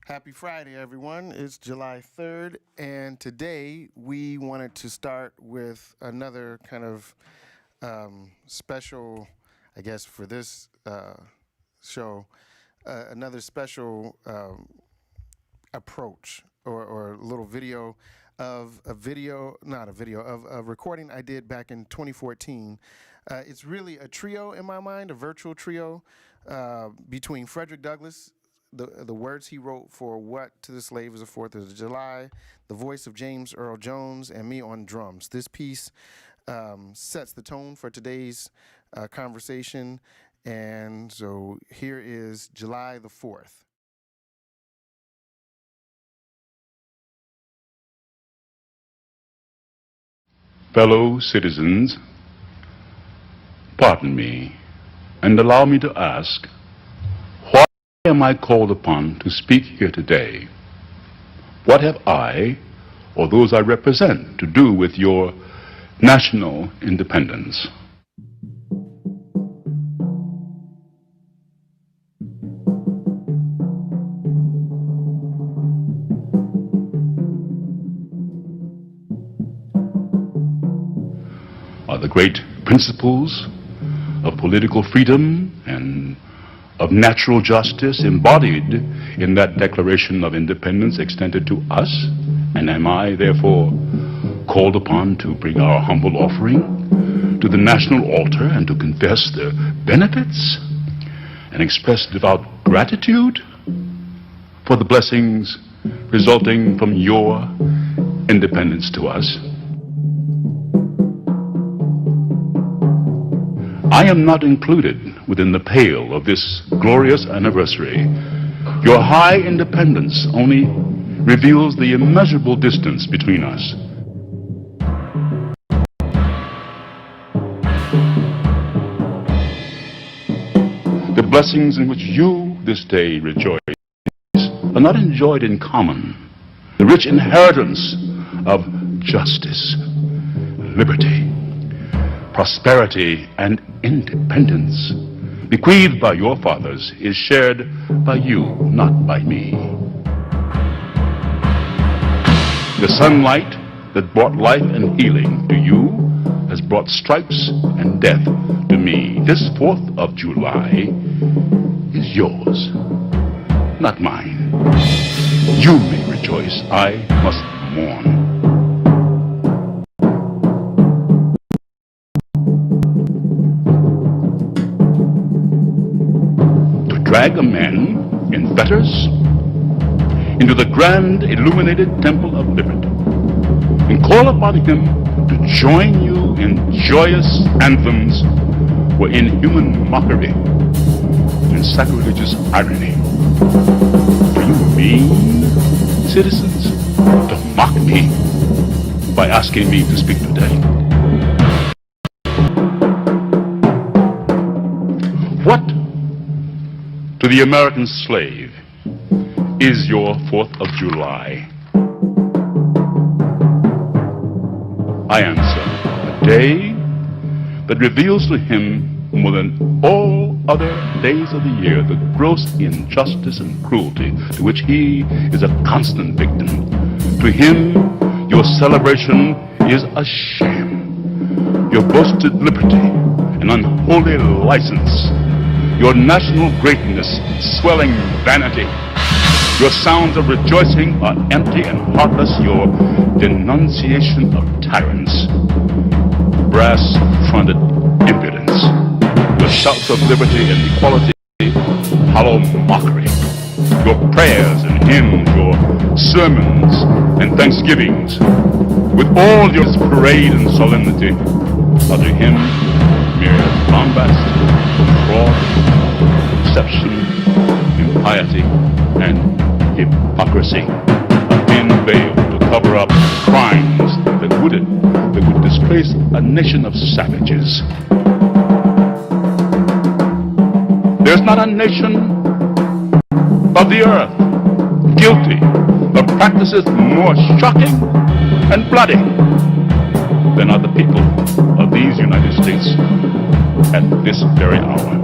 Happy Friday, everyone. It's July 3rd, and today we wanted to start with another kind of special, I guess, for this show, another special approach or a little video of a recording I did back in 2014. It's really a trio in my mind, a virtual trio between Frederick Douglass, the words he wrote for What to the Slave is the 4th of July, the voice of James Earl Jones, and me on drums. This piece sets the tone for today's conversation, and so here is July the 4th. Fellow citizens, pardon me, and allow me to ask, why am I called upon to speak here today? What have I, or those I represent, to do with your national independence? Are the great principles of political freedom and of natural justice embodied in that Declaration of Independence extended to us? And am I therefore called upon to bring our humble offering to the national altar and to confess their benefits and express devout gratitude for the blessings resulting from your independence to us? I am not included within the pale of this glorious anniversary. Your high independence only reveals the immeasurable distance between us. The blessings in which you this day rejoice are not enjoyed in common. The rich inheritance of justice, liberty, prosperity, and independence bequeathed by your fathers is shared by you, not by me. The sunlight that brought life and healing to you has brought stripes and death to me. This 4th of July is yours, not mine. You may rejoice, I must mourn. Drag a man in fetters into the grand illuminated temple of liberty and call upon him to join you in joyous anthems or in human mockery and sacrilegious irony. Do you mean, citizens, to mock me by asking me to speak today? What to the American slave is your 4th of July? I answer, a day that reveals to him more than all other days of the year the gross injustice and cruelty to which he is a constant victim. To him, your celebration is a sham, your boasted liberty an unholy license, your national greatness swelling vanity. Your sounds of rejoicing are empty and heartless, your denunciation of tyrants, brass-fronted impudence. Your shouts of liberty and equality, hollow mockery. Your prayers and hymns, your sermons and thanksgivings, with all your parade and solemnity, are to him mere bombast, fraud, deception, impiety, and hypocrisy. A thin veil to cover up crimes that would disgrace a nation of savages. There's not a nation of the earth guilty of practices more shocking and bloody than are the people of these United States at this very hour.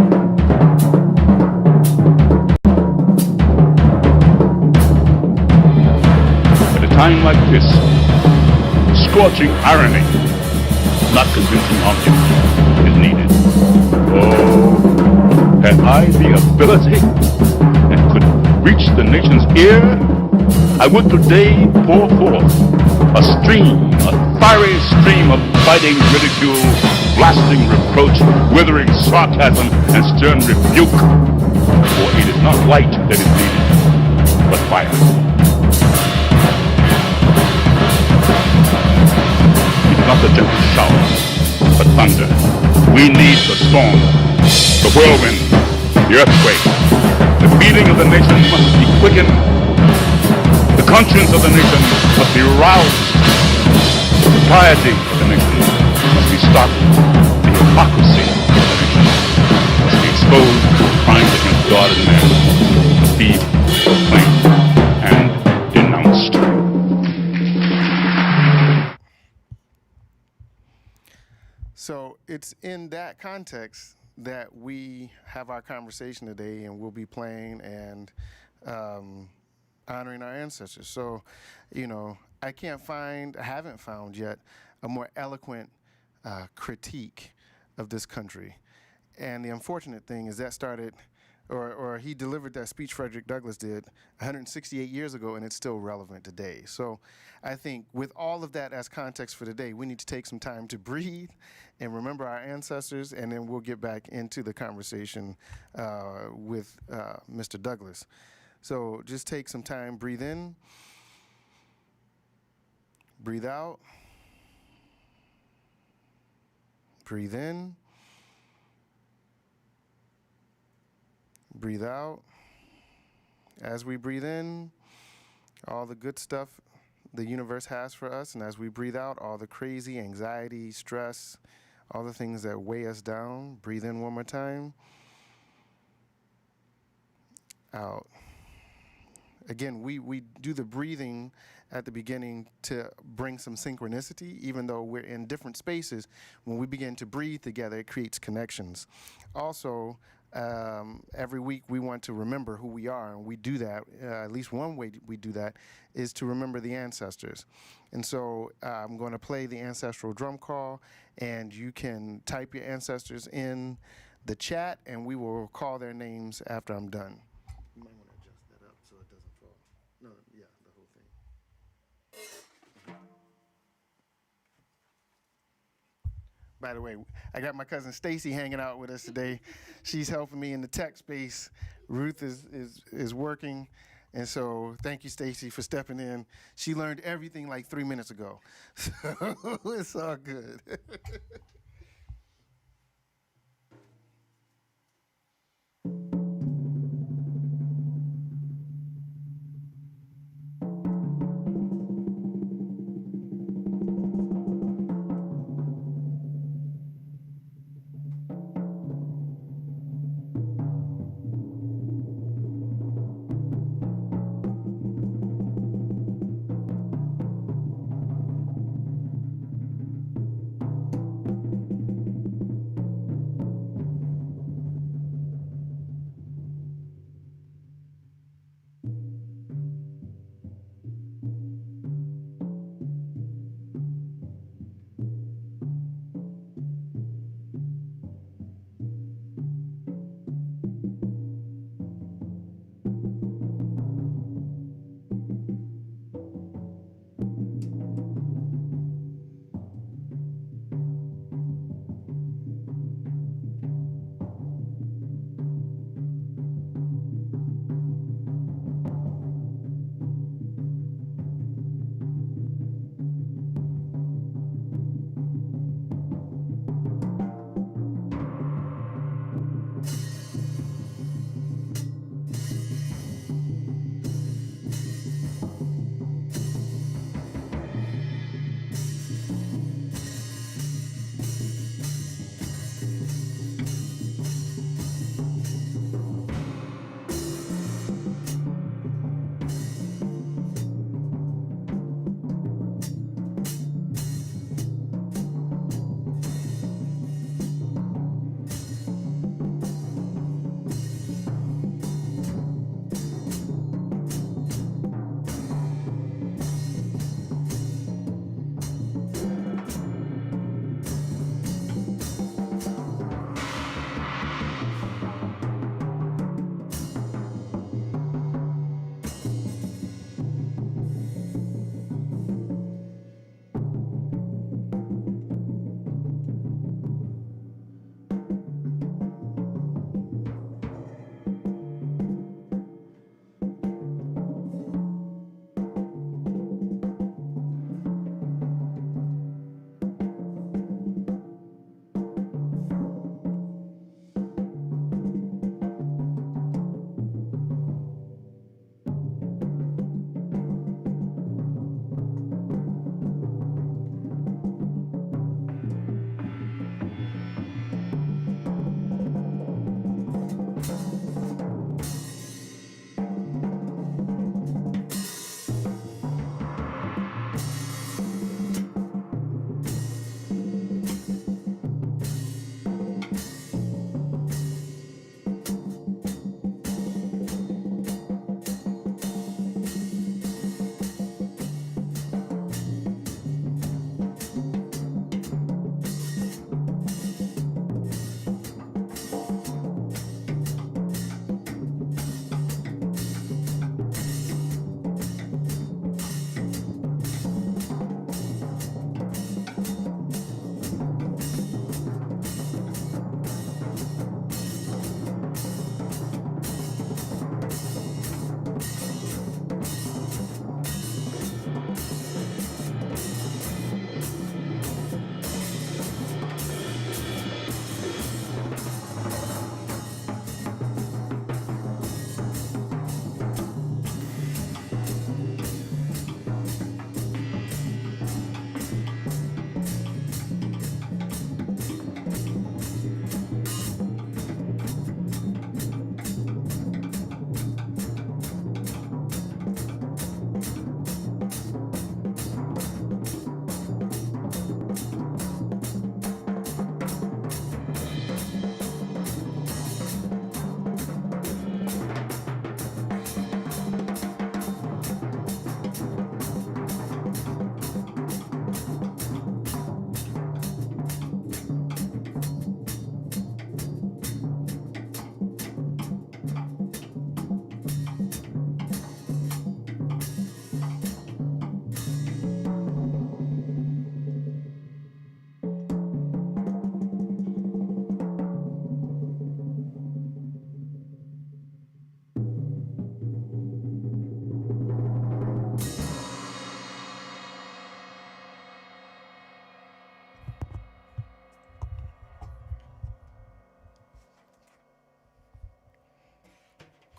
time like this, scorching irony, not convincing argument, is needed. Oh, had I the ability and could reach the nation's ear, I would today pour forth a fiery stream of biting ridicule, blasting reproach, withering sarcasm, and stern rebuke. For it is not light that is needed, but fire. It is not the gentle shower, but thunder. We need the storm, the whirlwind, the earthquake. The feeling of the nation must be quickened. The conscience of the nation must be roused. The piety of the nation must be stopped. The hypocrisy of the nation must be exposed to crimes against God and man, must be proclaimed and denounced. So it's in that context that we have our conversation today, and we'll be playing and honoring our ancestors. So, I haven't found yet a more eloquent critique of this country. And the unfortunate thing is that started, or he delivered that speech Frederick Douglass did 168 years ago, and it's still relevant today. So I think with all of that as context for today, we need to take some time to breathe and remember our ancestors, and then we'll get back into the conversation with Mr. Douglass. So just take some time, breathe in, breathe out, breathe in, breathe out. As we breathe in, all the good stuff the universe has for us, and as we breathe out, all the crazy anxiety, stress, all the things that weigh us down. Breathe in one more time. Out. Again, we do the breathing at the beginning to bring some synchronicity, even though we're in different spaces. When we begin to breathe together, it creates connections. Also, every week we want to remember who we are, and we do that. At least one way we do that is to remember the ancestors. And so I'm going to play the ancestral drum call, and you can type your ancestors in the chat, and we will call their names after I'm done. You might want to adjust that up so it doesn't fall. No, yeah, the whole thing. By the way, I got my cousin Stacy hanging out with us today. She's helping me in the tech space. Ruth is working, and so thank you, Stacy, for stepping in. She learned everything like 3 minutes ago, so it's all good.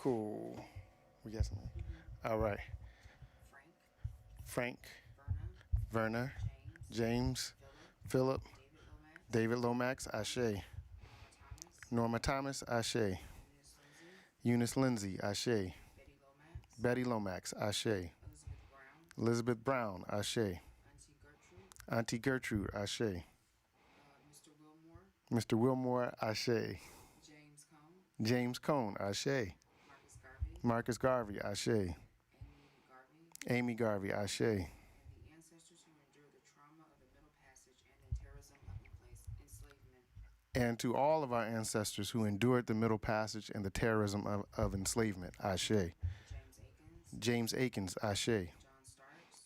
Cool. We got something. All right. Frank. Verna. James. Philip. David Lomax. Ashe. Norma Thomas. Ashe. Eunice Lindsay. Ashe. Betty Lomax. Ashe. Elizabeth Brown. Ashe. Auntie Gertrude. Ashe. Mr. Wilmore. Ashe. James Cone. Ashe. Marcus Garvey. Ashe. Amy Garvey. Ashe. And to all of our ancestors who endured the Middle Passage and the terrorism of enslavement. Ashe. James Akins. Ashe.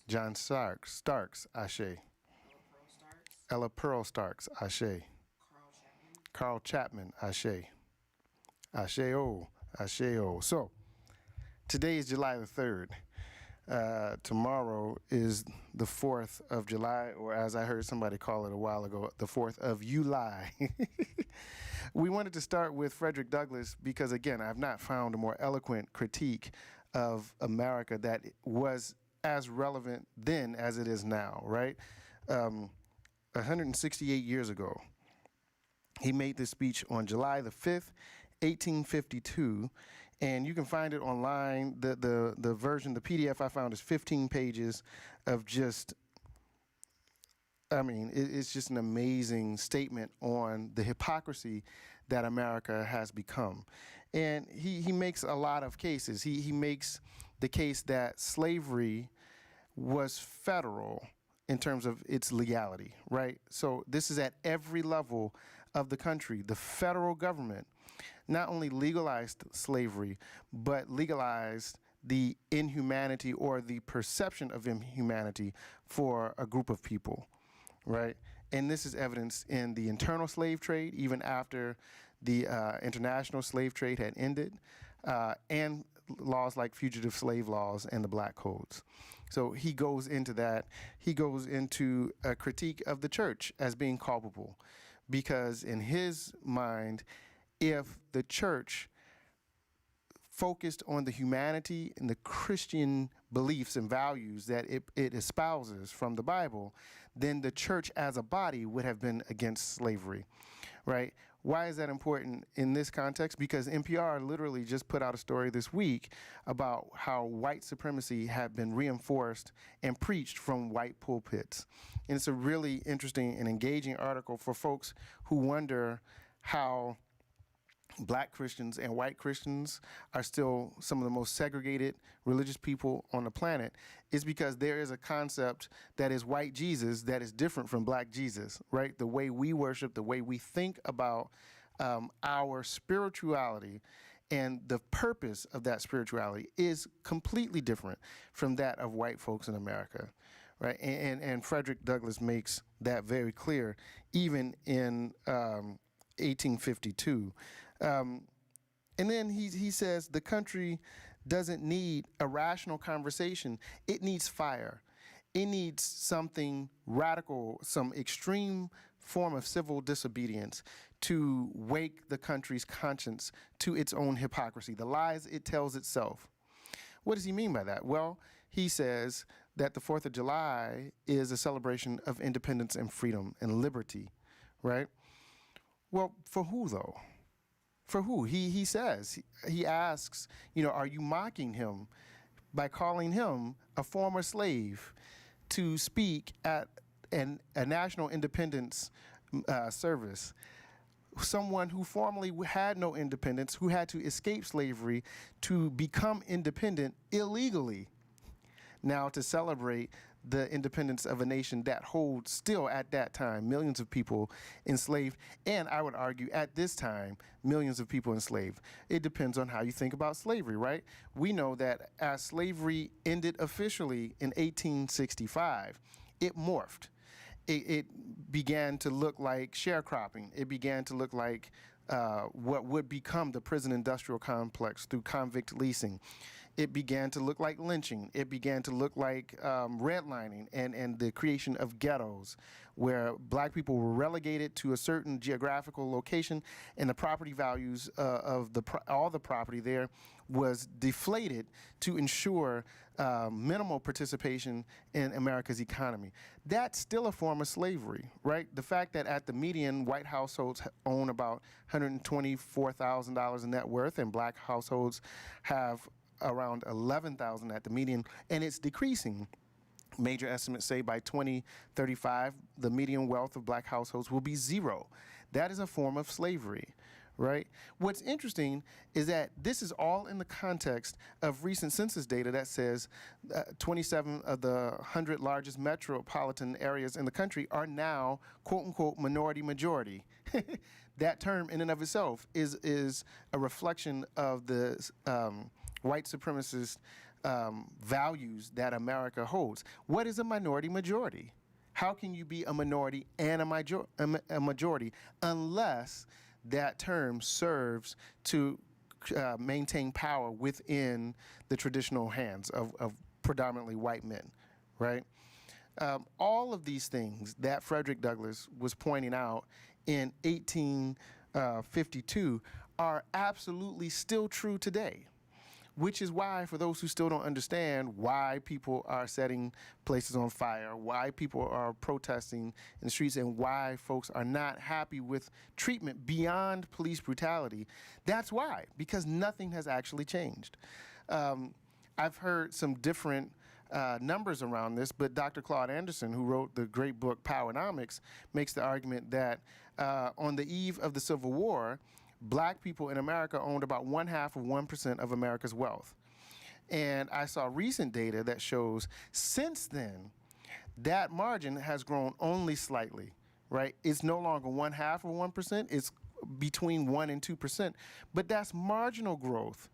John Starks. Ashe. Ella Pearl Starks. Ashe. Carl Chapman. Ashe. Ashe-o. Ashe-o. So, today is July the 3rd. Tomorrow is the 4th of July, or as I heard somebody call it a while ago, the 4th of July. We wanted to start with Frederick Douglass because, again, I've not found a more eloquent critique of America that was as relevant then as it is now, right? 168 years ago, he made this speech on July the 5th, 1852, and you can find it online. The version, the PDF I found is 15 pages of just, I mean, it's just an amazing statement on the hypocrisy that America has become. And he makes a lot of cases. He makes the case that slavery was federal in terms of its legality, right? So this is at every level of the country. The federal government not only legalized slavery, but legalized the inhumanity or the perception of inhumanity for a group of people, right? And this is evidenced in the internal slave trade, even after the international slave trade had ended, and laws like fugitive slave laws and the black codes. So he goes into that. He goes into a critique of the church as being culpable, because in his mind, if the church focused on the humanity and the Christian beliefs and values that it espouses from the Bible, then the church as a body would have been against slavery, right? Why is that important in this context? Because NPR literally just put out a story this week about how white supremacy had been reinforced and preached from white pulpits. And it's a really interesting and engaging article for folks who wonder how black Christians and white Christians are still some of the most segregated religious people on the planet. Is because there is a concept that is white Jesus that is different from black Jesus, right? The way we worship, the way we think about our spirituality and the purpose of that spirituality is completely different from that of white folks in America, right? And Frederick Douglass makes that very clear, even in 1852. And then he says the country doesn't need a rational conversation. It needs fire. It needs something radical, some extreme form of civil disobedience to wake the country's conscience to its own hypocrisy, the lies it tells itself. What does he mean by that? Well, he says that the 4th of July is a celebration of independence and freedom and liberty, right? Well, for who though? For who? He says, he asks, are you mocking him by calling him a former slave to speak at a national independence service? Someone who formerly had no independence, who had to escape slavery to become independent illegally. Now to celebrate the independence of a nation that holds still at that time millions of people enslaved, and I would argue at this time millions of people enslaved. It depends on how you think about slavery, right? We know that as slavery ended officially in 1865, it morphed. It began to look like sharecropping. It began to look like what would become the prison industrial complex through convict leasing. it began to look like lynching. It began to look like redlining and the creation of ghettos where black people were relegated to a certain geographical location, and the property values of all the property there was deflated to ensure minimal participation in America's economy. That's still a form of slavery, right? The fact that at the median, white households own about $124,000 in net worth, and black households have around $11,000 at the median, and it's decreasing. Major estimates say by 2035, the median wealth of black households will be zero. That is a form of slavery, right? What's interesting is that this is all in the context of recent census data that says 27 of the 100 largest metropolitan areas in the country are now, quote unquote, minority majority. That term in and of itself is a reflection of the white supremacist values that America holds. What is a minority majority? How can you be a minority and a majority unless that term serves to maintain power within the traditional hands of predominantly white men, right? All of these things that Frederick Douglass was pointing out in 1852 are absolutely still true today. Which is why, for those who still don't understand why people are setting places on fire, why people are protesting in the streets, and why folks are not happy with treatment beyond police brutality, that's why, because nothing has actually changed. I've heard some different numbers around this, but Dr. Claude Anderson, who wrote the great book Powernomics, makes the argument that on the eve of the Civil War, black people in America owned about 0.5% of America's wealth. And I saw recent data that shows since then, that margin has grown only slightly, right? It's no longer 0.5%, it's between 1 and 2%, but that's marginal growth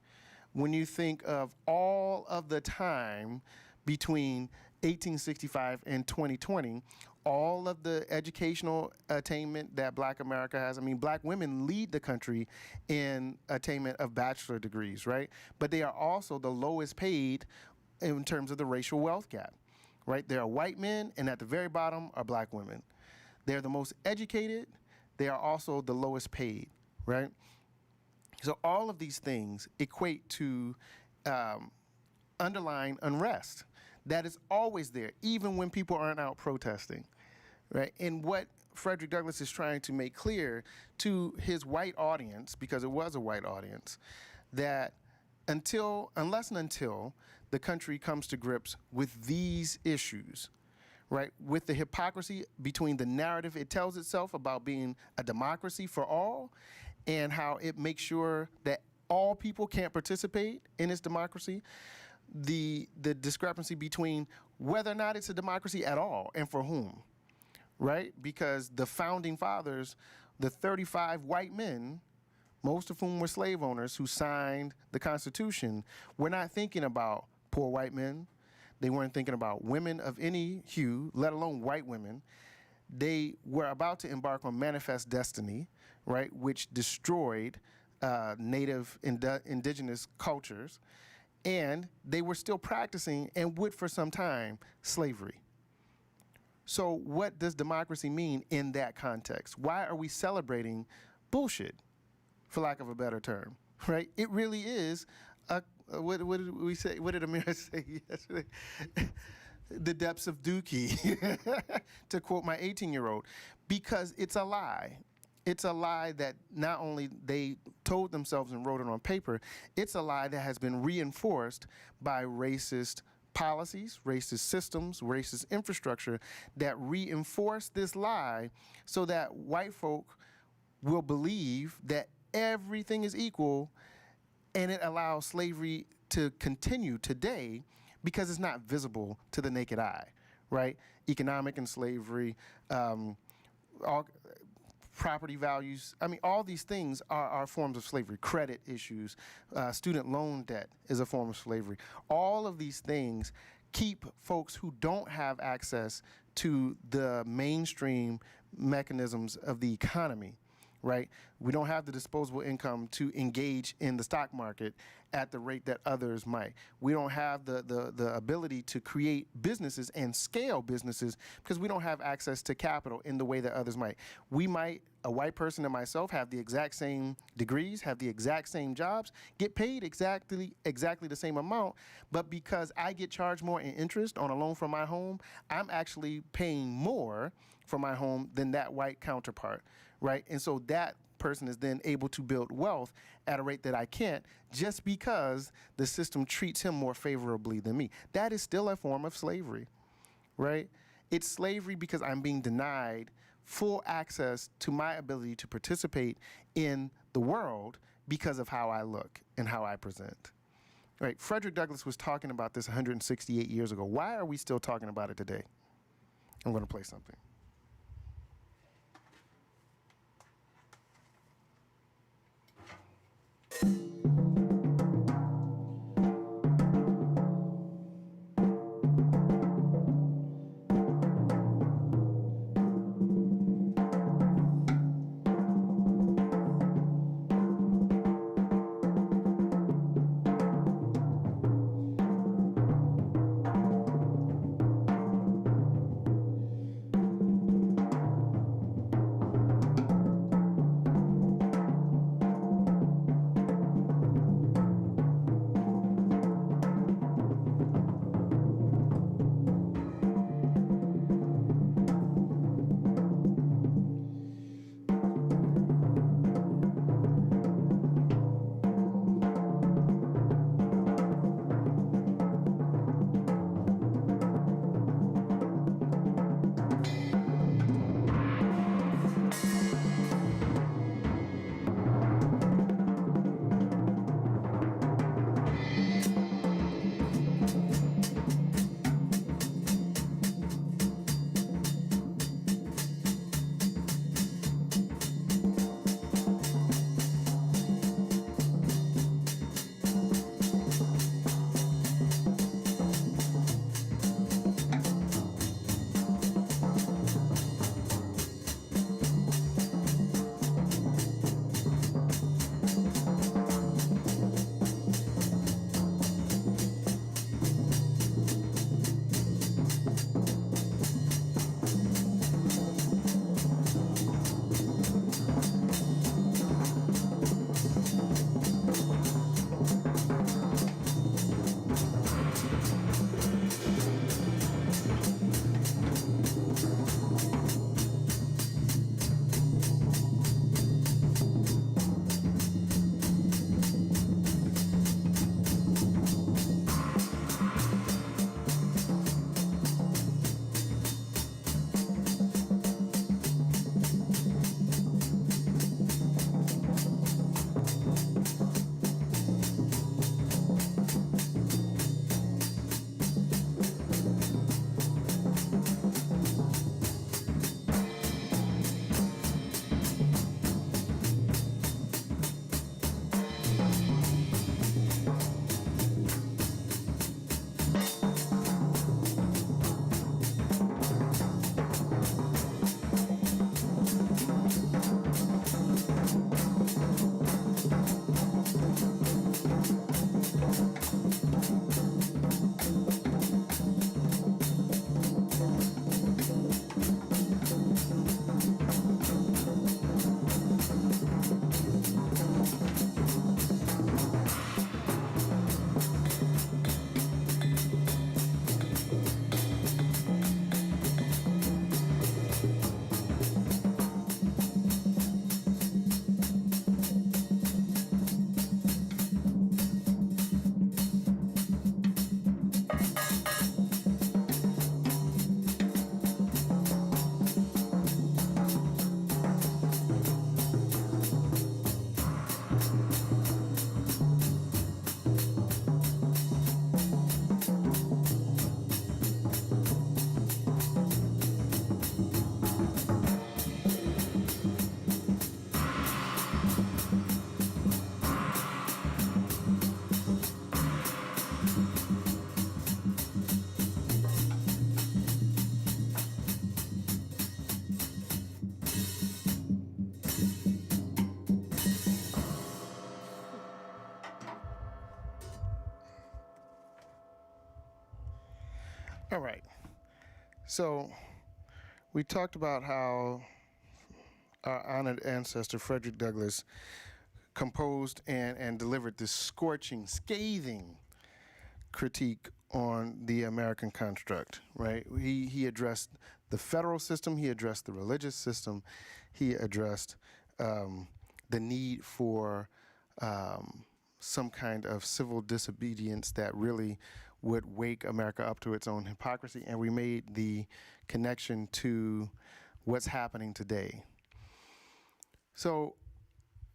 when you think of all of the time between 1865 and 2020, all of the educational attainment that black America has. I mean, black women lead the country in attainment of bachelor degrees, right? But they are also the lowest paid in terms of the racial wealth gap, right? There are white men, and at the very bottom are black women. They're the most educated. They are also the lowest paid, right? So all of these things equate to underlying unrest that is always there, even when people aren't out protesting, right? And what Frederick Douglass is trying to make clear to his white audience, because it was a white audience, that unless and until the country comes to grips with these issues, right, with the hypocrisy between the narrative it tells itself about being a democracy for all and how it makes sure that all people can't participate in its democracy, the discrepancy between whether or not it's a democracy at all and for whom, right? Because the founding fathers, the 35 white men, most of whom were slave owners who signed the Constitution, were not thinking about poor white men. They weren't thinking about women of any hue, let alone white women. They were about to embark on manifest destiny, right, which destroyed native indigenous cultures. And they were still practicing, and would for some time, slavery. So what does democracy mean in that context? Why are we celebrating bullshit, for lack of a better term, right? It really is, what did we say? What did Amir say yesterday? The depths of dookie, to quote my 18-year-old, because it's a lie. It's a lie that not only they told themselves and wrote it on paper, it's a lie that has been reinforced by racist policies, racist systems, racist infrastructure that reinforce this lie so that white folk will believe that everything is equal, and it allows slavery to continue today because it's not visible to the naked eye, right? Economic and slavery, all property values. I mean, all these things are forms of slavery. Credit issues, student loan debt is a form of slavery. All of these things keep folks who don't have access to the mainstream mechanisms of the economy, right? We don't have the disposable income to engage in the stock market at the rate that others might. We don't have the ability to create businesses and scale businesses because we don't have access to capital in the way that others might. We might, a white person and myself, have the exact same degrees, have the exact same jobs, get paid exactly the same amount, but because I get charged more in interest on a loan from my home, I'm actually paying more for my home than that white counterpart, right? And so that person is then able to build wealth at a rate that I can't just because the system treats him more favorably than me. That is still a form of slavery, right? It's slavery because I'm being denied full access to my ability to participate in the world because of how I look and how I present. Right? Frederick Douglass was talking about this 168 years ago. Why are we still talking about it today? I'm going to play something. All right. So we talked about how our honored ancestor Frederick Douglass composed and delivered this scorching, scathing critique on the American construct, right? He addressed the federal system, he addressed the religious system, he addressed the need for some kind of civil disobedience that really would wake America up to its own hypocrisy, and we made the connection to what's happening today. So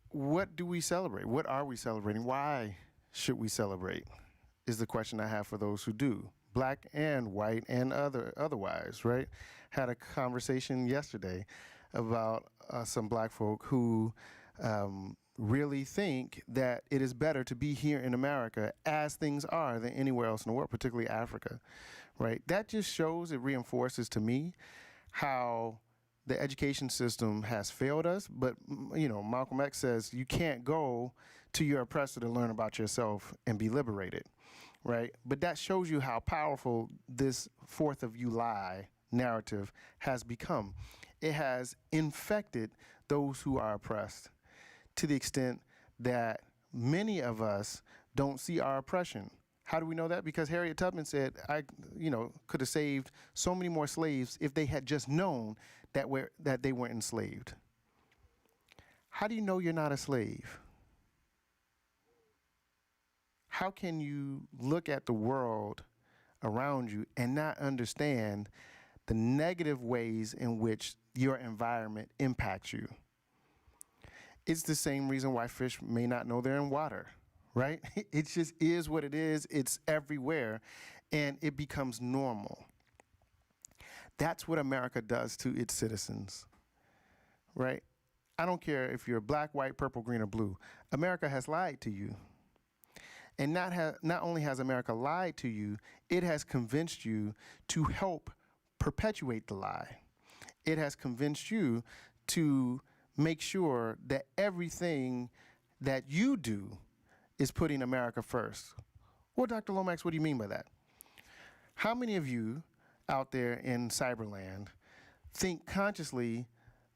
what do we celebrate? What are we celebrating? Why should we celebrate? Is the question I have for those who do, black and white and otherwise, right? Had a conversation yesterday about some black folk who really think that it is better to be here in America as things are than anywhere else in the world, particularly Africa, right? That just shows, it reinforces to me how the education system has failed us. But, Malcolm X says you can't go to your oppressor to learn about yourself and be liberated, right? But that shows you how powerful this 4th of July narrative has become. It has infected those who are oppressed to the extent that many of us don't see our oppression. How do we know that? Because Harriet Tubman said, I could have saved so many more slaves if they had just known that they weren't enslaved. How do you know you're not a slave? How can you look at the world around you and not understand the negative ways in which your environment impacts you? It's the same reason why fish may not know they're in water, right? It just is what it is. It's everywhere, and it becomes normal. That's what America does to its citizens, right? I don't care if you're black, white, purple, green, or blue. America has lied to you. And not only has America lied to you, it has convinced you to help perpetuate the lie. It has convinced you to make sure that everything that you do is putting America first. Well, Dr. Lomax, what do you mean by that? How many of you out there in cyberland think consciously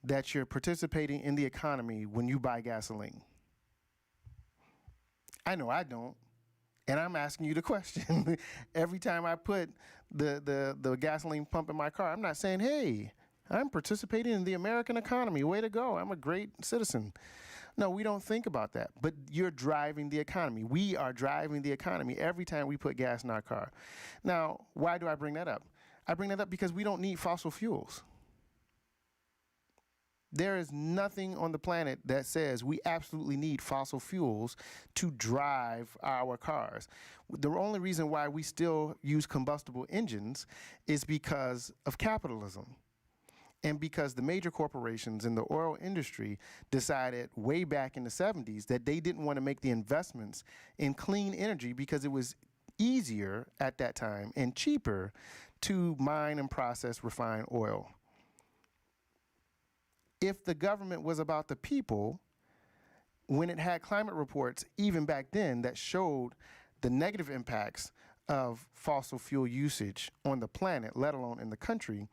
that you're participating in the economy when you buy gasoline? I know I don't. And I'm asking you the question. Every time I put the gasoline pump in my car, I'm not saying, hey, I'm participating in the American economy. Way to go. I'm a great citizen. No, we don't think about that. But you're driving the economy. We are driving the economy every time we put gas in our car. Now, why do I bring that up? I bring that up because we don't need fossil fuels. There is nothing on the planet that says we absolutely need fossil fuels to drive our cars. The only reason why we still use combustible engines is because of capitalism. And because the major corporations in the oil industry decided way back in the 70s that they didn't want to make the investments in clean energy because it was easier at that time and cheaper to mine and process refined oil. If the government was about the people, when it had climate reports, even back then, that showed the negative impacts of fossil fuel usage on the planet, let alone in the country,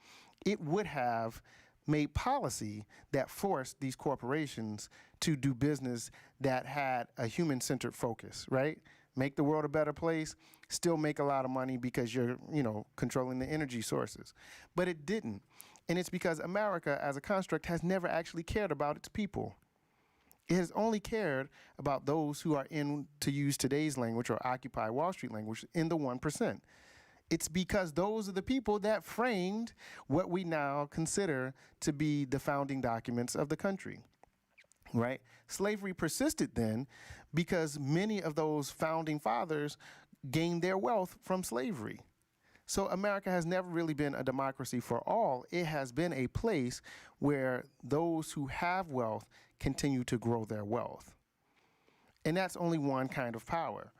it would have made policy that forced these corporations to do business that had a human-centered focus, right? Make the world a better place, still make a lot of money because you're, controlling the energy sources. But it didn't. And it's because America, as a construct, has never actually cared about its people. It has only cared about those who are in, to use today's language or Occupy Wall Street language, in the 1%. It's because those are the people that framed what we now consider to be the founding documents of the country, right? Slavery persisted then because many of those founding fathers gained their wealth from slavery. So America has never really been a democracy for all. It has been a place where those who have wealth continue to grow their wealth. And that's only one kind of power.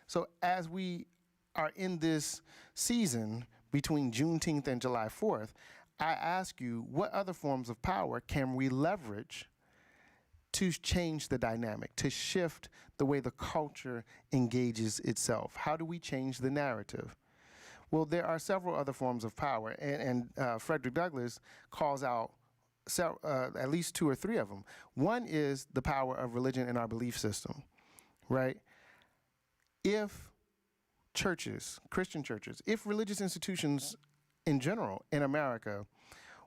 So as we are in this season between Juneteenth and July 4th, I ask you, what other forms of power can we leverage to change the dynamic, to shift the way the culture engages itself? How do we change the narrative? Well, there are several other forms of power, and Frederick Douglass calls out at least two or three of them. One is the power of religion in our belief system, right? If churches, Christian churches, if religious institutions in general in America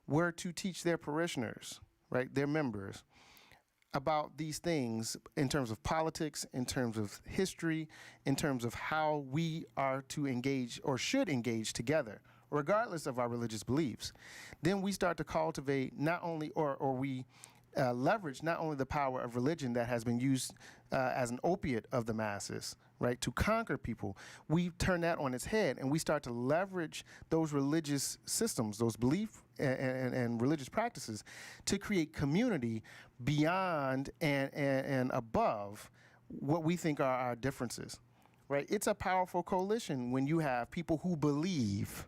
were to teach their parishioners, right, their members, about these things in terms of politics, in terms of history, in terms of how we are to engage or should engage together, regardless of our religious beliefs, then we start to cultivate not only, or we leverage not only the power of religion that has been used as an opiate of the masses, right, to conquer people. We turn that on its head, and we start to leverage those religious systems, those belief and religious practices, to create community beyond and above what we think are our differences, right? It's a powerful coalition when you have people who believe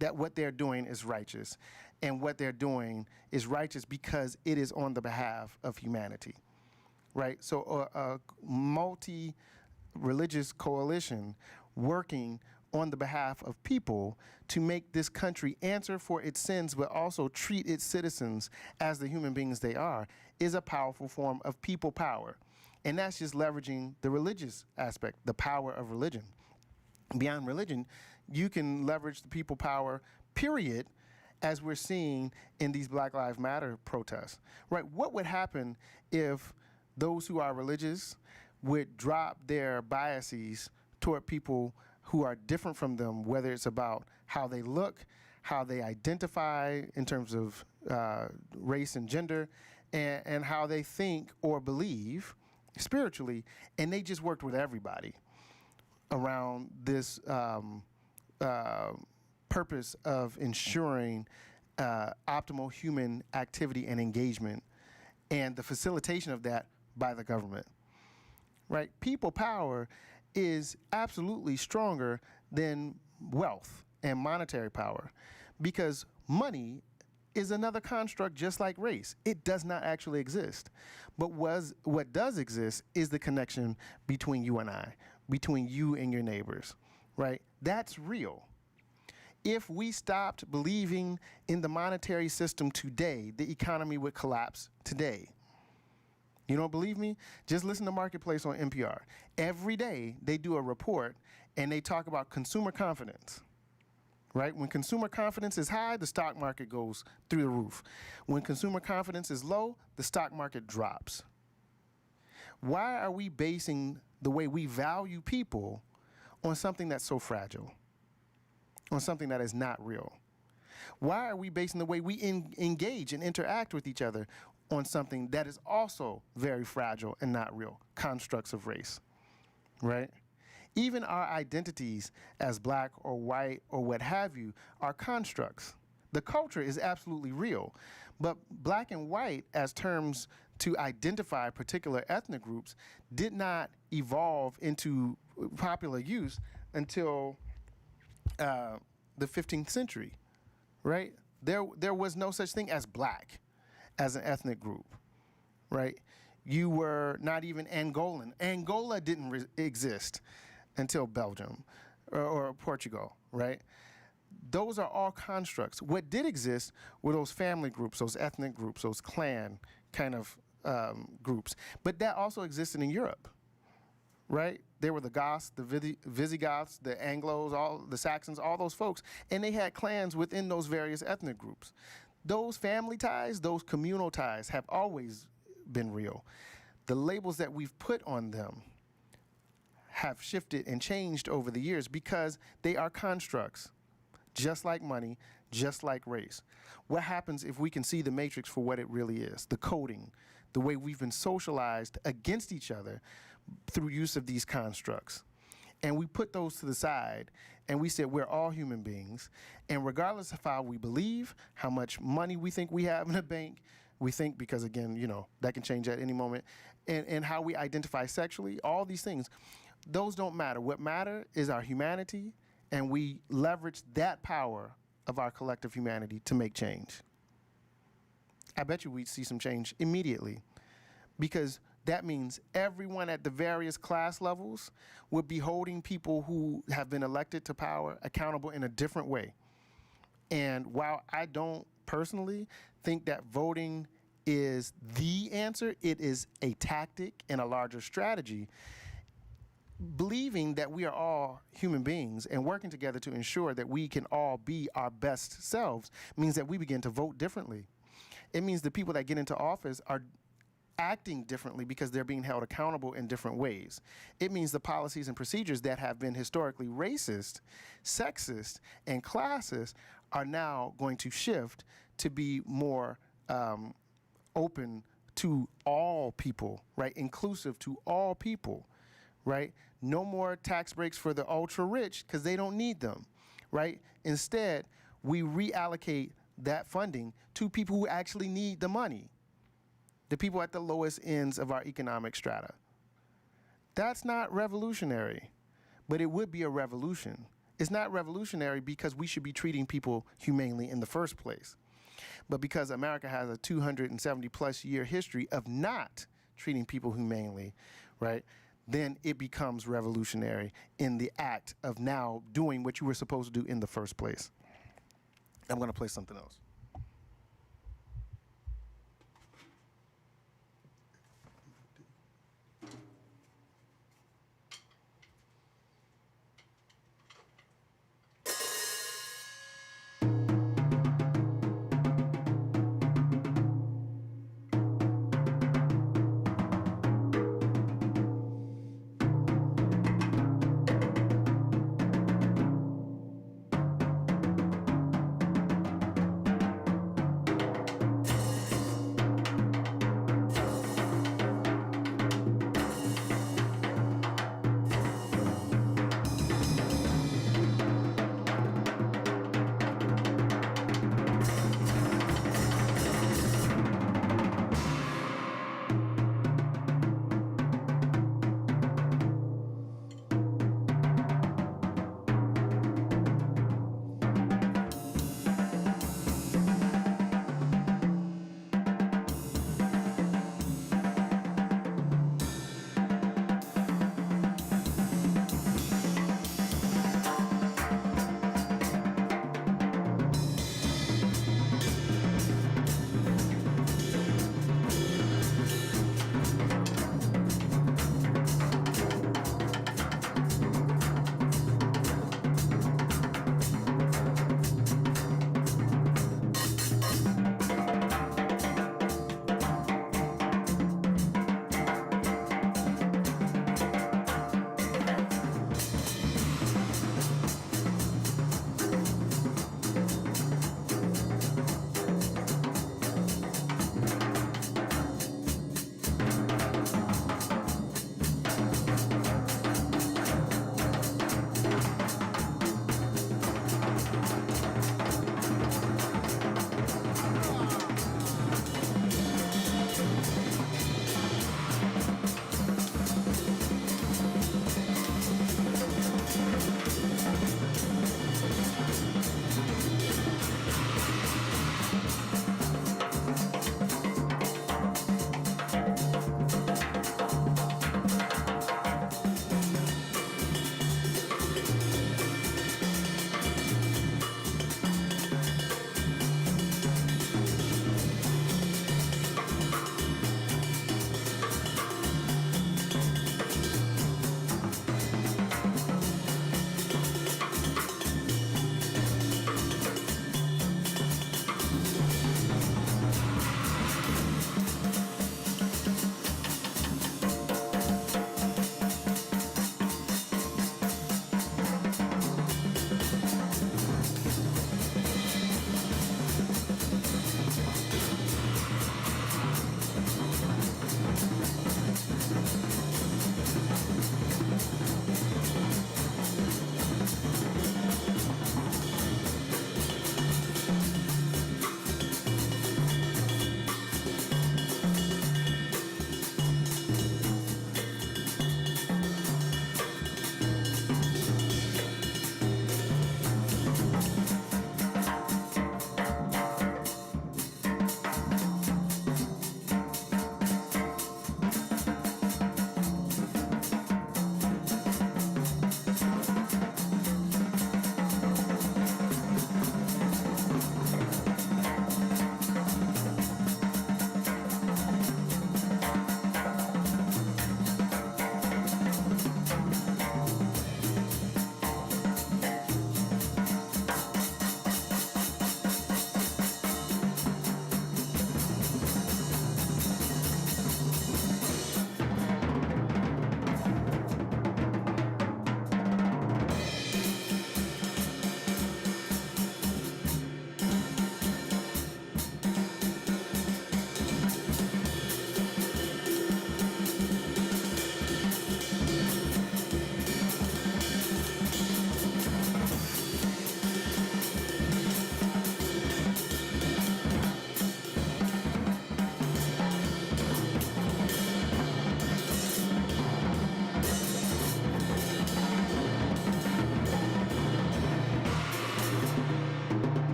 that what they're doing is righteous, and what they're doing is righteous because it is on the behalf of humanity, right? So a multi-religious coalition working on the behalf of people to make this country answer for its sins, but also treat its citizens as the human beings they are, is a powerful form of people power. And that's just leveraging the religious aspect, the power of religion. Beyond religion, you can leverage the people power, period, as we're seeing in these Black Lives Matter protests, right? What would happen if those who are religious would drop their biases toward people who are different from them, whether it's about how they look, how they identify in terms of race and gender, and how they think or believe spiritually, and they just worked with everybody around this purpose of ensuring optimal human activity and engagement, and the facilitation of that by the government, right? People power is absolutely stronger than wealth and monetary power, because money is another construct just like race. It does not actually exist. But what does exist is the connection between you and I, between you and your neighbors, right? That's real. If we stopped believing in the monetary system today, the economy would collapse today. You don't believe me? Just listen to Marketplace on NPR. Every day they do a report and they talk about consumer confidence, right? When consumer confidence is high, the stock market goes through the roof. When consumer confidence is low, the stock market drops. Why are we basing the way we value people on something that's so fragile, on something that is not real? Why are we basing the way we engage and interact with each other on something that is also very fragile and not real? Constructs of race, right? Even our identities as black or white or what have you are constructs. The culture is absolutely real, but black and white as terms to identify particular ethnic groups did not evolve into popular use until the 15th century, right? There was no such thing as black as an ethnic group, right? You were not even Angolan. Angola didn't exist until Belgium or Portugal, right? Those are all constructs. What did exist were those family groups, those ethnic groups, those clan kind of groups. But that also existed in Europe, right? There were the Goths, the Visigoths, the Anglos, all the Saxons, all those folks, and they had clans within those various ethnic groups. Those family ties, those communal ties have always been real. The labels that we've put on them have shifted and changed over the years because they are constructs, just like money, just like race. What happens if we can see the matrix for what it really is, the coding, the way we've been socialized against each other through use of these constructs? And we put those to the side and we said we're all human beings, and regardless of how we believe, how much money we think we have in a bank, we think, because again, you know, that can change at any moment, and how we identify sexually, all these things, those don't matter. What matter is our humanity, and we leverage that power of our collective humanity to make change. I bet you we'd see some change immediately, because that means everyone at the various class levels would be holding people who have been elected to power accountable in a different way. And while I don't personally think that voting is the answer, it is a tactic and a larger strategy. Believing that we are all human beings and working together to ensure that we can all be our best selves means that we begin to vote differently. It means the people that get into office are acting differently because they're being held accountable in different ways. It means the policies and procedures that have been historically racist, sexist, and classist are now going to shift to be more open to all people, right? Inclusive to all people, right? No more tax breaks for the ultra rich because they don't need them, right? Instead, we reallocate that funding to people who actually need the money, the people at the lowest ends of our economic strata. That's not revolutionary, but it would be a revolution. It's not revolutionary because we should be treating people humanely in the first place, but because America has a 270 plus year history of not treating people humanely, right? Then it becomes revolutionary in the act of now doing what you were supposed to do in the first place. I'm going to play something else.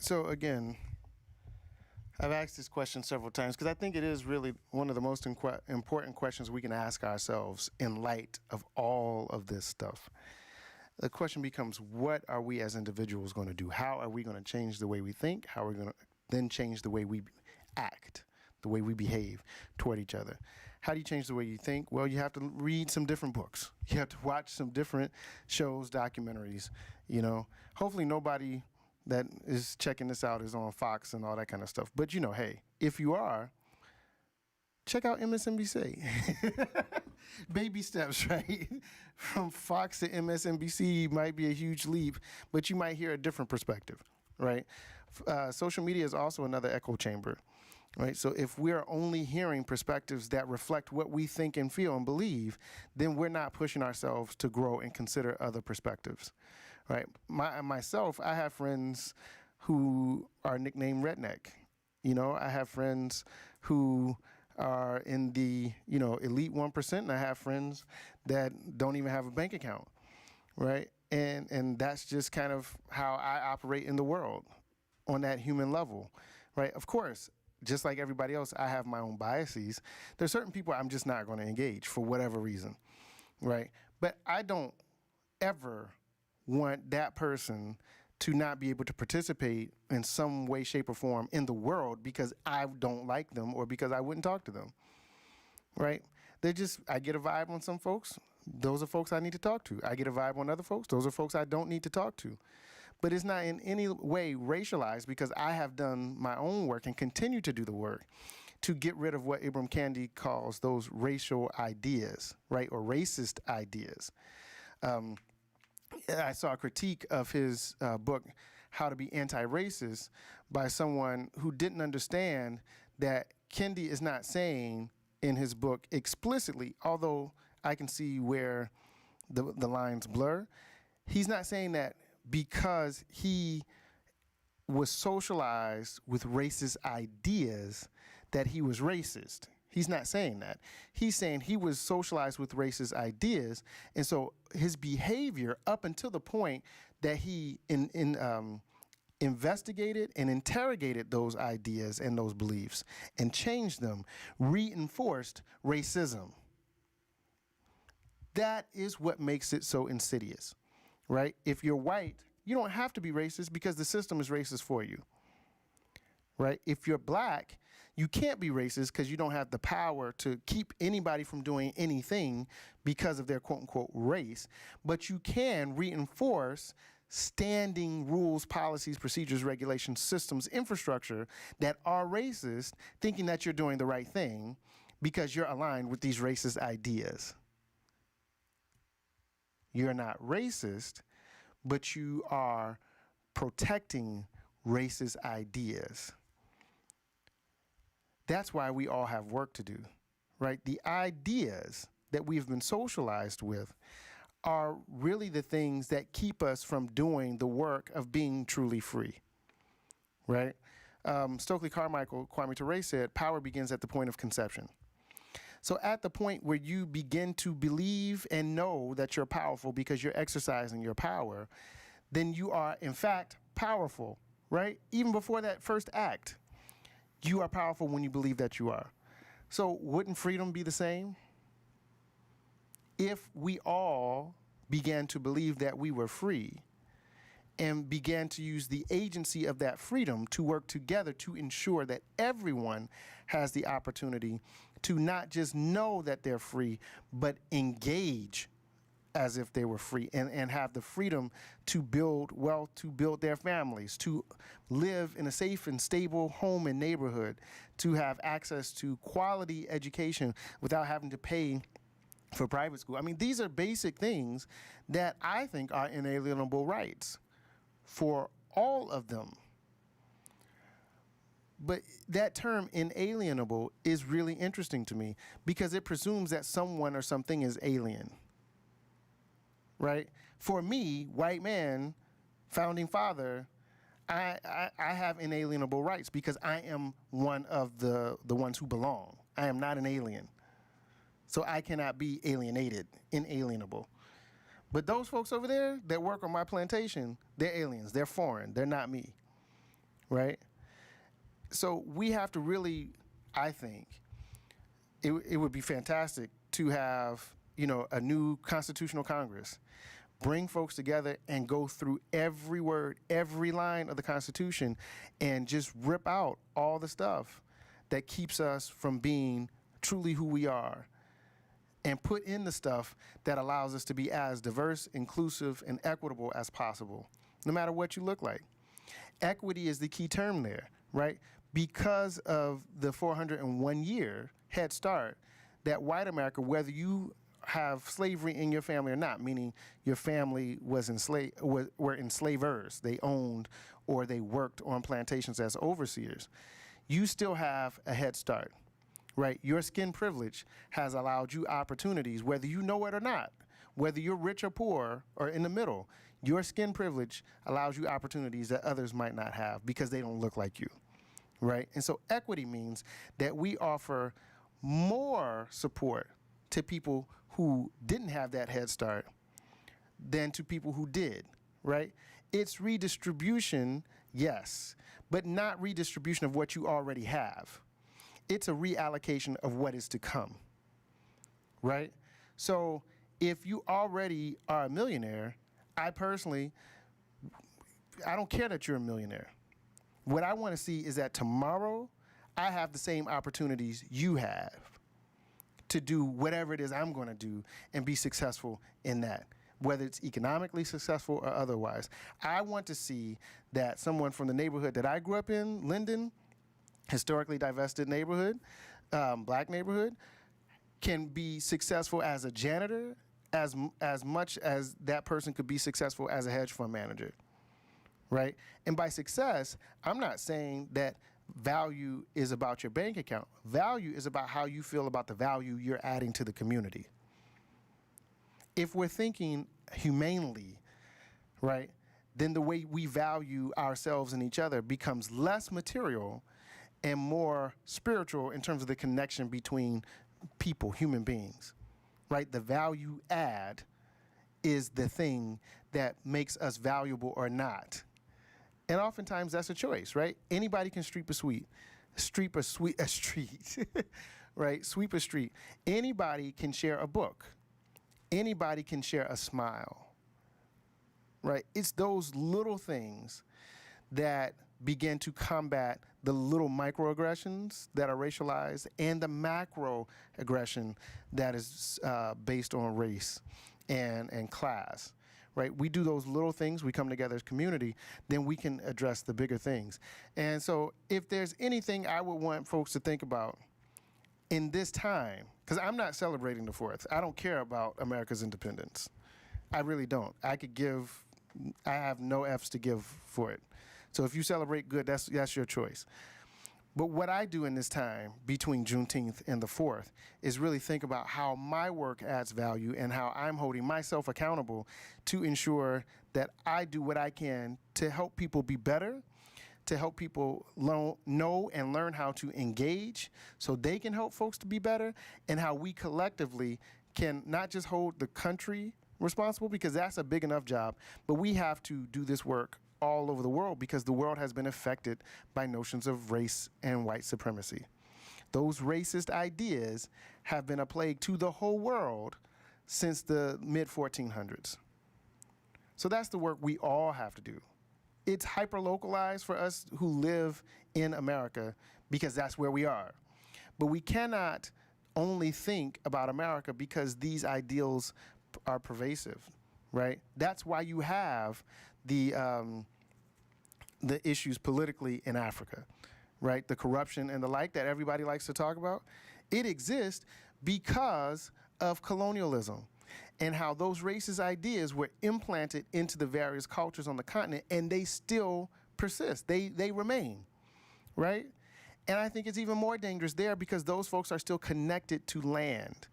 So again, I've asked this question several times because I think it is really one of the most important questions we can ask ourselves in light of all of this stuff. The question becomes, what are we as individuals going to do? How are we going to change the way we think? How are we going to then change the way we act, the way we behave toward each other? How do you change the way you think? Well, you have to read some different books. You have to watch some different shows, documentaries, you know. Hopefully nobody that is checking this out is on Fox and all that kind of stuff. But, you know, hey, if you are, check out MSNBC. Baby steps, right? From Fox to MSNBC might be a huge leap, but you might hear a different perspective, right? Social media is also another echo chamber, right? So if we're only hearing perspectives that reflect what we think and feel and believe, then we're not pushing ourselves to grow and consider other perspectives, right? Myself, I have friends who are nicknamed redneck. You know, I have friends who are in the, you know, elite 1%, and I have friends that don't even have a bank account, right? And that's just kind of how I operate in the world on that human level, right? Of course, just like everybody else, I have my own biases. There's certain people I'm just not going to engage for whatever reason, right? But I don't ever want that person to not be able to participate in some way, shape, or form in the world because I don't like them or because I wouldn't talk to them, right? I get a vibe on some folks. Those are folks I need to talk to. I get a vibe on other folks. Those are folks I don't need to talk to. But it's not in any way racialized because I have done my own work and continue to do the work to get rid of what Ibram Kendi calls those racial ideas, right, or racist ideas. I saw a critique of his book, How to Be Anti-Racist, by someone who didn't understand that Kendi is not saying in his book explicitly, although I can see where the lines blur, he's not saying that because he was socialized with racist ideas that he was racist. He's not saying that. He's saying he was socialized with racist ideas, and so his behavior up until the point that he investigated and interrogated those ideas and those beliefs and changed them, reinforced racism. That is what makes it so insidious, right? If you're white, you don't have to be racist because the system is racist for you, right? If you're black, you can't be racist because you don't have the power to keep anybody from doing anything because of their quote-unquote race, but you can reinforce standing rules, policies, procedures, regulations, systems, infrastructure that are racist, thinking that you're doing the right thing because you're aligned with these racist ideas. You're not racist, but you are protecting racist ideas. That's why we all have work to do, right? The ideas that we've been socialized with are really the things that keep us from doing the work of being truly free, right? Stokely Carmichael, Kwame Ture said, power begins at the point of conception. So at the point where you begin to believe and know that you're powerful because you're exercising your power, then you are, in fact, powerful, right? Even before that first act. You are powerful when you believe that you are. So wouldn't freedom be the same? If we all began to believe that we were free and began to use the agency of that freedom to work together to ensure that everyone has the opportunity to not just know that they're free, but engage as if they were free and have the freedom to build wealth, to build their families, to live in a safe and stable home and neighborhood, to have access to quality education without having to pay for private school. I mean, these are basic things that I think are inalienable rights for all of them. But that term inalienable is really interesting to me because it presumes that someone or something is alien. Right? For me, white man, founding father, I have inalienable rights because I am one of the ones who belong. I am not an alien. So I cannot be alienated, inalienable. But those folks over there that work on my plantation, they're aliens. They're foreign. They're not me. right? So we have to really, I think, it would be fantastic to have, a new constitutional Congress, bring folks together and go through every word, every line of the Constitution, and just rip out all the stuff that keeps us from being truly who we are, and put in the stuff that allows us to be as diverse, inclusive, and equitable as possible, no matter what you look like. Equity is the key term there, right? Because of the 401-year head start that white America, whether you have slavery in your family or not, meaning your family was were enslavers, they owned or they worked on plantations as overseers, you still have a head start, right? Your skin privilege has allowed you opportunities, whether you know it or not, whether you're rich or poor or in the middle. Your skin privilege allows you opportunities that others might not have because they don't look like you, right? And so equity means that we offer more support to people who didn't have that head start than to people who did, right? It's redistribution, yes, but not redistribution of what you already have. It's a reallocation of what is to come, right? So if you already are a millionaire, I don't care that you're a millionaire. What I want to see is that tomorrow I have the same opportunities you have to do whatever it is I'm going to do and be successful in that, whether it's economically successful or otherwise. I want to see that someone from the neighborhood that I grew up in, Linden, historically divested neighborhood, black neighborhood, can be successful as a janitor as much as that person could be successful as a hedge fund manager, right? And by success, I'm not saying that value is about your bank account. Value is about how you feel about the value you're adding to the community. If we're thinking humanely, right, then the way we value ourselves and each other becomes less material and more spiritual in terms of the connection between people, human beings, right? The value add is the thing that makes us valuable or not. And oftentimes that's a choice, right? Anybody can sweep a street, right? Sweep a street. Anybody can share a book. Anybody can share a smile, right? It's those little things that begin to combat the little microaggressions that are racialized and the macro aggression that is based on race and class, right? We do those little things, we come together as community, then we can address the bigger things. And so if there's anything I would want folks to think about in this time, because I'm not celebrating the 4th. I don't care about America's independence. I really don't. I have no F's to give for it. So if you celebrate, good, that's your choice. But what I do in this time between Juneteenth and the 4th is really think about how my work adds value and how I'm holding myself accountable to ensure that I do what I can to help people be better, to help people know and learn how to engage so they can help folks to be better, and how we collectively can not just hold the country responsible, because that's a big enough job, but we have to do this work all over the world because the world has been affected by notions of race and white supremacy. Those racist ideas have been a plague to the whole world since the mid-1400s. So that's the work we all have to do. It's hyper-localized for us who live in America because that's where we are. But we cannot only think about America because these ideals are pervasive, right? That's why you have the issues politically in Africa, right? The corruption and the like that everybody likes to talk about. It exists because of colonialism and how those racist ideas were implanted into the various cultures on the continent, and they still persist. They remain, right? And I think it's even more dangerous there because those folks are still connected to land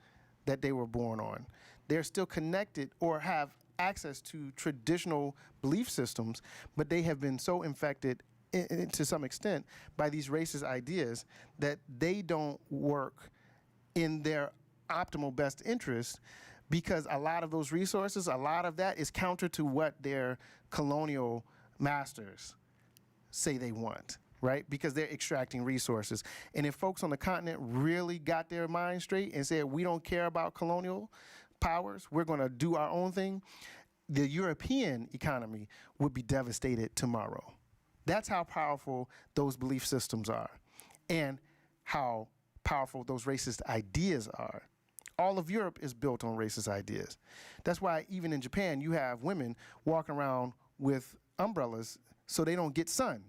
that they were born on. They're still connected or have access to traditional belief systems, but they have been so infected to some extent by these racist ideas that they don't work in their optimal best interest, because a lot of those resources, a lot of that is counter to what their colonial masters say they want, right? Because they're extracting resources. And if folks on the continent really got their mind straight and said, we don't care about colonial powers, we're going to do our own thing, the European economy would be devastated tomorrow. That's how powerful those belief systems are and how powerful those racist ideas are. All of Europe is built on racist ideas. That's why even in Japan, you have women walking around with umbrellas so they don't get sun.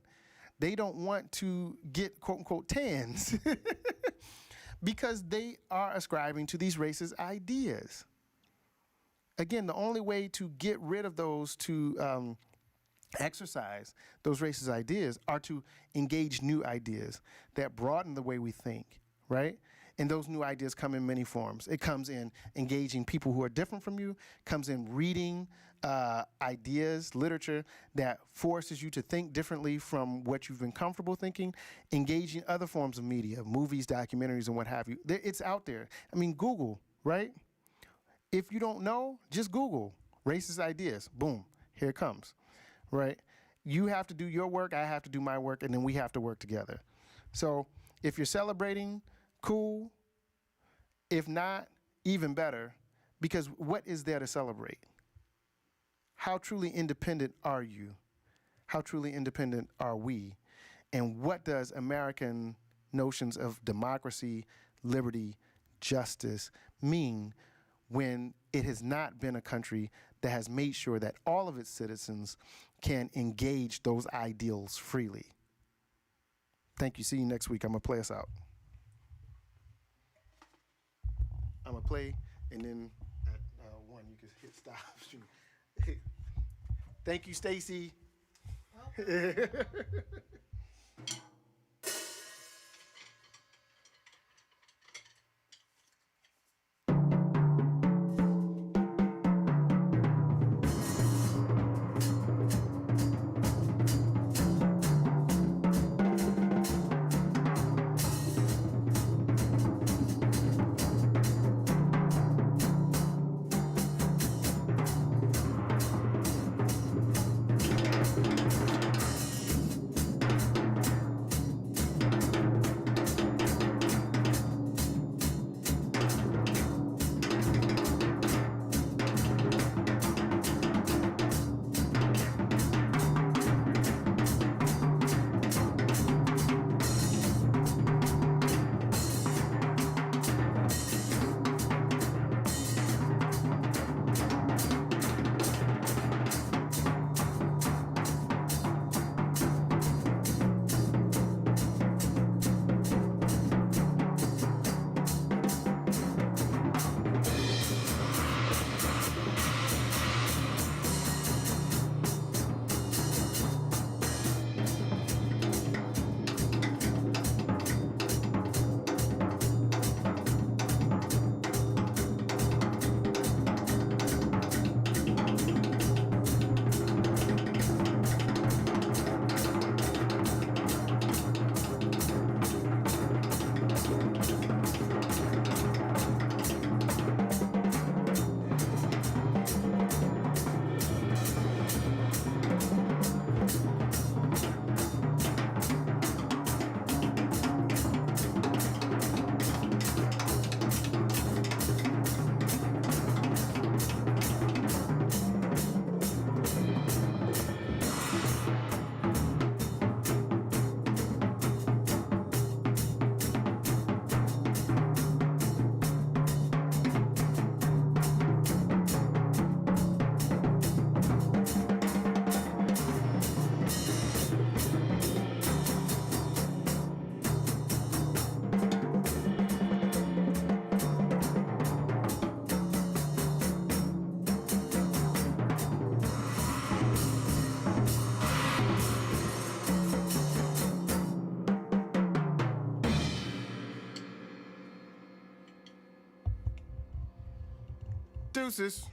They don't want to get quote unquote tans because they are ascribing to these racist ideas. Again, the only way to get rid of those, to exercise those racist ideas, are to engage new ideas that broaden the way we think, right? And those new ideas come in many forms. It comes in engaging people who are different from you, comes in reading ideas, literature that forces you to think differently from what you've been comfortable thinking, engaging other forms of media, movies, documentaries, and what have you. It's out there. I mean, Google, right? If you don't know, just Google racist ideas. Boom, here it comes, right? You have to do your work, I have to do my work, and then we have to work together. So if you're celebrating, cool. If not, even better, because what is there to celebrate? How truly independent are you? How truly independent are we? And what does American notions of democracy, liberty, justice mean when it has not been a country that has made sure that all of its citizens can engage those ideals freely? Thank you. See you next week. I'm going to play us out. I'm going to play, and then at 1, you can hit stop. Thank you, Stacy. Deuces.